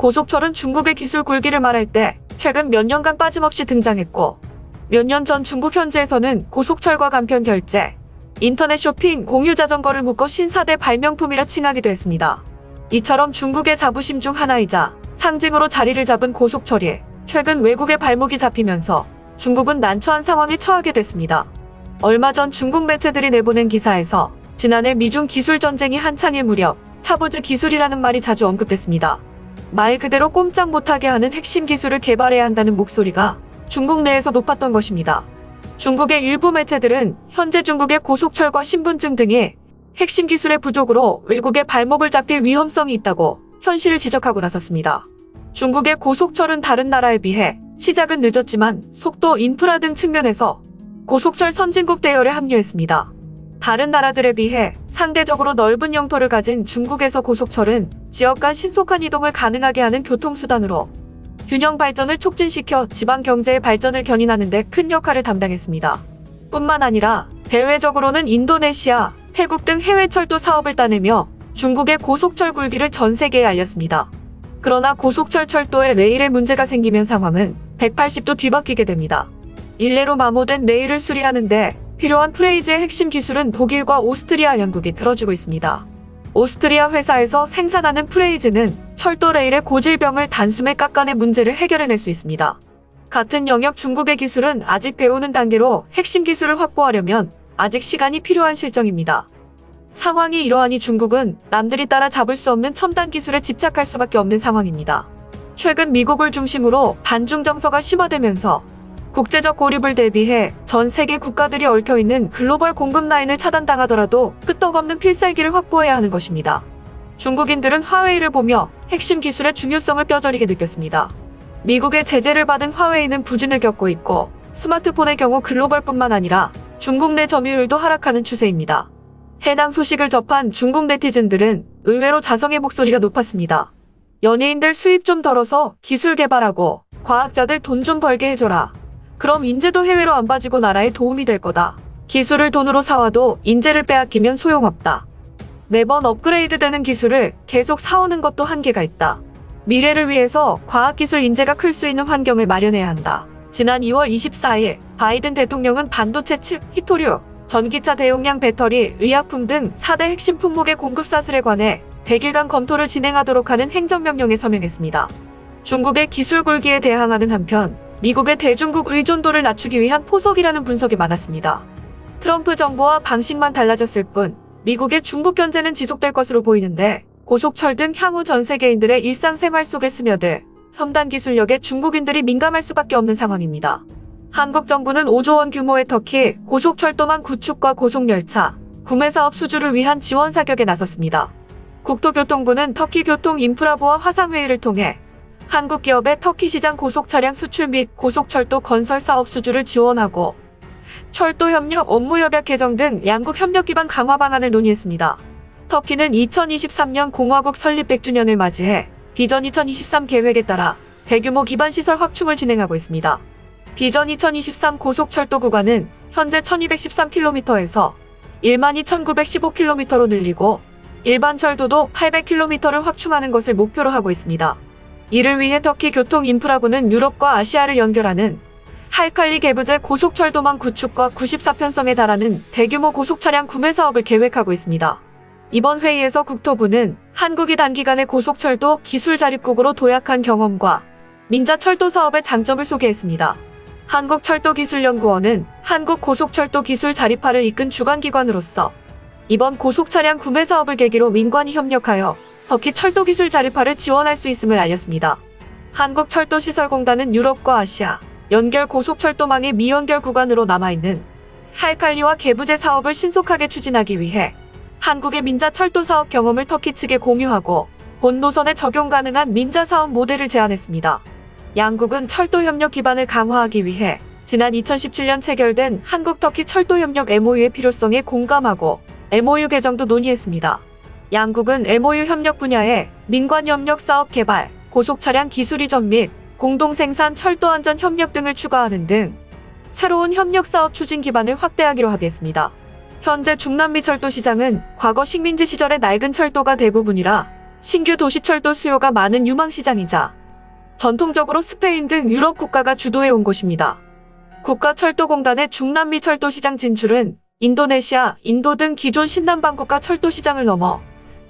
고속철은 중국의 기술 굴기를 말할 때 최근 몇 년간 빠짐없이 등장했고, 몇 년 전 중국 현지에서는 고속철과 간편 결제, 인터넷 쇼핑, 공유 자전거를 묶어 신사대 발명품이라 칭하기도 했습니다. 이처럼 중국의 자부심 중 하나이자 상징으로 자리를 잡은 고속철이 최근 외국의 발목이 잡히면서 중국은 난처한 상황에 처하게 됐습니다. 얼마 전 중국 매체들이 내보낸 기사에서 지난해 미중 기술 전쟁이 한창일 무렵 차보즈 기술이라는 말이 자주 언급됐습니다. 말 그대로 꼼짝 못하게 하는 핵심 기술을 개발해야 한다는 목소리가 중국 내에서 높았던 것입니다. 중국의 일부 매체들은 현재 중국의 고속철과 신분증 등이 핵심 기술의 부족으로 외국의 발목을 잡힐 위험성이 있다고 현실을 지적하고 나섰습니다. 중국의 고속철은 다른 나라에 비해 시작은 늦었지만 속도, 인프라 등 측면에서 고속철 선진국 대열에 합류했습니다. 다른 나라들에 비해 상대적으로 넓은 영토를 가진 중국에서 고속철은 지역 간 신속한 이동을 가능하게 하는 교통수단으로 균형 발전을 촉진시켜 지방 경제의 발전을 견인하는 데 큰 역할을 담당했습니다. 뿐만 아니라 대외적으로는 인도네시아, 태국 등 해외 철도 사업을 따내며 중국의 고속철 굴기를 전 세계에 알렸습니다. 그러나 고속철 철도에 레일에 문제가 생기면 상황은 180도 뒤바뀌게 됩니다. 일례로 마모된 레일을 수리하는 데 필요한 프레이즈의 핵심 기술은 독일과 오스트리아, 영국이 들어주고 있습니다. 오스트리아 회사에서 생산하는 프레이즈는 철도 레일의 고질병을 단숨에 깎아내 문제를 해결해낼 수 있습니다. 같은 영역 중국의 기술은 아직 배우는 단계로 핵심 기술을 확보하려면 아직 시간이 필요한 실정입니다. 상황이 이러하니 중국은 남들이 따라잡을 수 없는 첨단 기술에 집착할 수밖에 없는 상황입니다. 최근 미국을 중심으로 반중 정서가 심화되면서 국제적 고립을 대비해 전 세계 국가들이 얽혀있는 글로벌 공급 라인을 차단당하더라도 끄떡없는 필살기를 확보해야 하는 것입니다. 중국인들은 화웨이를 보며 핵심 기술의 중요성을 뼈저리게 느꼈습니다. 미국의 제재를 받은 화웨이는 부진을 겪고 있고 스마트폰의 경우 글로벌뿐만 아니라 중국 내 점유율도 하락하는 추세입니다. 해당 소식을 접한 중국 네티즌들은 의외로 자성의 목소리가 높았습니다. 연예인들 수입 좀 덜어서 기술 개발하고 과학자들 돈 좀 벌게 해줘라. 그럼 인재도 해외로 안 빠지고 나라에 도움이 될 거다. 기술을 돈으로 사와도 인재를 빼앗기면 소용없다. 매번 업그레이드되는 기술을 계속 사오는 것도 한계가 있다. 미래를 위해서 과학기술 인재가 클 수 있는 환경을 마련해야 한다. 지난 2월 24일 바이든 대통령은 반도체 칩, 히토류, 전기차 대용량 배터리, 의약품 등 4대 핵심 품목의 공급 사슬에 관해 100일간 검토를 진행하도록 하는 행정명령에 서명했습니다. 중국의 기술 굴기에 대항하는 한편 미국의 대중국 의존도를 낮추기 위한 포석이라는 분석이 많았습니다. 트럼프 정부와 방식만 달라졌을 뿐 미국의 중국 견제는 지속될 것으로 보이는데 고속철 등 향후 전 세계인들의 일상생활 속에 스며들 첨단 기술력에 중국인들이 민감할 수밖에 없는 상황입니다. 한국 정부는 5조 원 규모의 터키 고속철도망 구축과 고속열차 구매 사업 수주를 위한 지원 사격에 나섰습니다. 국토교통부는 터키 교통인프라부와 화상회의를 통해 한국 기업의 터키 시장 고속차량 수출 및 고속철도 건설 사업 수주를 지원하고 철도협력 업무협약 개정 등 양국 협력 기반 강화 방안을 논의했습니다. 터키는 2023년 공화국 설립 100주년을 맞이해 비전 2023 계획에 따라 대규모 기반시설 확충을 진행하고 있습니다. 비전 2023 고속철도 구간은 현재 1213km에서 12,915km로 늘리고 일반 철도도 800km를 확충하는 것을 목표로 하고 있습니다. 이를 위해 터키 교통인프라부는 유럽과 아시아를 연결하는 할칼리 게브제 고속철도망 구축과 94편성에 달하는 대규모 고속차량 구매 사업을 계획하고 있습니다. 이번 회의에서 국토부는 한국이 단기간에 고속철도 기술 자립국으로 도약한 경험과 민자철도 사업의 장점을 소개했습니다. 한국철도기술연구원은 한국고속철도 기술 자립화를 이끈 주관기관으로서 이번 고속차량 구매 사업을 계기로 민관이 협력하여 터키 철도기술 자립화를 지원할 수 있음을 알렸습니다. 한국철도시설공단은 유럽과 아시아 연결 고속철도망의 미연결 구간으로 남아있는 할칼리와 게브제 사업을 신속하게 추진하기 위해 한국의 민자철도 사업 경험을 터키 측에 공유하고 본 노선에 적용 가능한 민자사업 모델을 제안했습니다. 양국은 철도협력 기반을 강화하기 위해 지난 2017년 체결된 한국-터키 철도협력 MOU의 필요성에 공감하고 MOU 개정도 논의했습니다. 양국은 MOU 협력 분야에 민관협력 사업 개발, 고속차량 기술 이전 및 공동생산 철도안전 협력 등을 추가하는 등 새로운 협력 사업 추진 기반을 확대하기로 합의했습니다. 현재 중남미 철도 시장은 과거 식민지 시절의 낡은 철도가 대부분이라 신규 도시철도 수요가 많은 유망시장이자 전통적으로 스페인 등 유럽 국가가 주도해온 곳입니다. 국가철도공단의 중남미 철도시장 진출은 인도네시아, 인도 등 기존 신남방 국가 철도시장을 넘어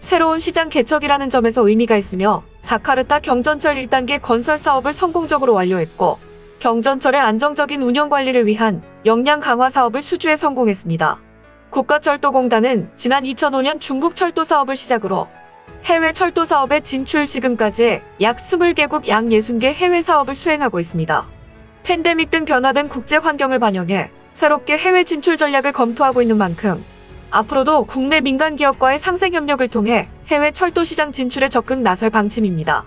새로운 시장 개척이라는 점에서 의미가 있으며 자카르타 경전철 1단계 건설 사업을 성공적으로 완료했고 경전철의 안정적인 운영 관리를 위한 역량 강화 사업을 수주에 성공했습니다. 국가철도공단은 지난 2005년 중국 철도 사업을 시작으로 해외 철도 사업에 진출 지금까지 약 20개국 약 60개 해외 사업을 수행하고 있습니다. 팬데믹 등 변화된 국제 환경을 반영해 새롭게 해외 진출 전략을 검토하고 있는 만큼 앞으로도 국내 민간 기업과의 상생 협력을 통해 해외 철도 시장 진출에 적극 나설 방침입니다.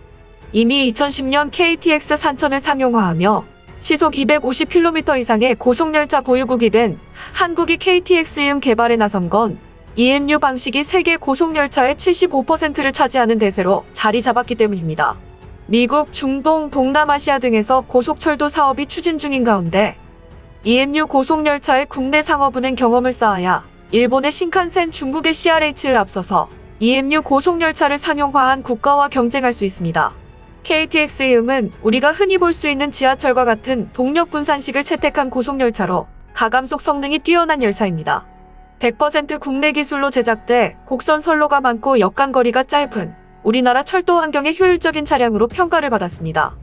이미 2010년 KTX 산천을 상용화하며 시속 250km 이상의 고속열차 보유국이 된 한국이 KTX 개발에 나선 건 EMU 방식이 세계 고속열차의 75%를 차지하는 대세로 자리 잡았기 때문입니다. 미국, 중동, 동남아시아 등에서 고속철도 사업이 추진 중인 가운데 EMU 고속열차의 국내 상업운행 경험을 쌓아야 일본의 신칸센, 중국의 CRH를 앞서서 EMU 고속열차를 상용화한 국가와 경쟁할 수 있습니다. KTX-은 우리가 흔히 볼 수 있는 지하철과 같은 동력 분산식을 채택한 고속열차로 가감속 성능이 뛰어난 열차입니다. 100% 국내 기술로 제작돼 곡선 선로가 많고 역간거리가 짧은 우리나라 철도 환경에 효율적인 차량으로 평가를 받았습니다.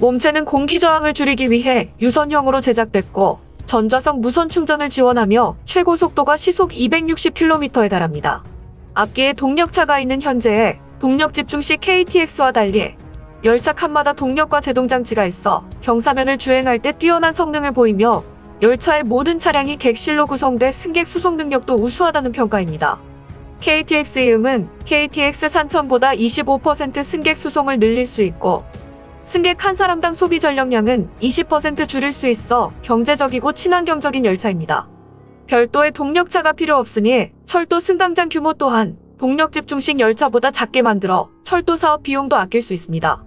몸체는 공기 저항을 줄이기 위해 유선형으로 제작됐고 전좌석 무선 충전을 지원하며 최고 속도가 시속 260km에 달합니다. 앞뒤에 동력차가 있는 현재의 동력 집중식 KTX와 달리 열차 칸마다 동력과 제동장치가 있어 경사면을 주행할 때 뛰어난 성능을 보이며 열차의 모든 차량이 객실로 구성돼 승객 수송 능력도 우수하다는 평가입니다. KTX-은 KTX 산천보다 25% 승객 수송을 늘릴 수 있고 승객 한 사람당 소비 전력량은 20% 줄일 수 있어 경제적이고 친환경적인 열차입니다. 별도의 동력차가 필요 없으니 철도 승강장 규모 또한 동력 집중식 열차보다 작게 만들어 철도 사업 비용도 아낄 수 있습니다.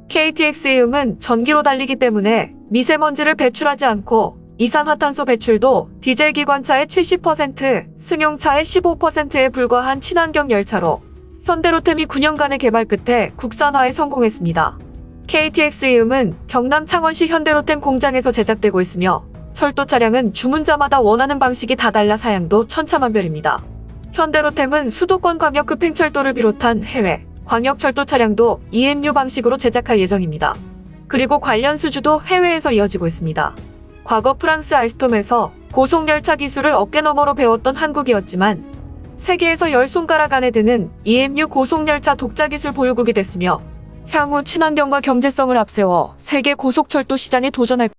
KTX-은 전기로 달리기 때문에 미세먼지를 배출하지 않고 이산화탄소 배출도 디젤 기관차의 70%, 승용차의 15%에 불과한 친환경 열차로 현대로템이 9년간의 개발 끝에 국산화에 성공했습니다. KTX-은 경남 창원시 현대로템 공장에서 제작되고 있으며 철도 차량은 주문자마다 원하는 방식이 다 달라 사양도 천차만별입니다. 현대로템은 수도권 광역급행철도를 비롯한 해외 광역철도 차량도 EMU 방식으로 제작할 예정입니다. 그리고 관련 수주도 해외에서 이어지고 있습니다. 과거 프랑스 알스톰에서 고속열차 기술을 어깨너머로 배웠던 한국이었지만 세계에서 10손가락 안에 드는 EMU 고속열차 독자 기술 보유국이 됐으며 향후 친환경과 경제성을 앞세워 세계 고속철도 시장에 도전할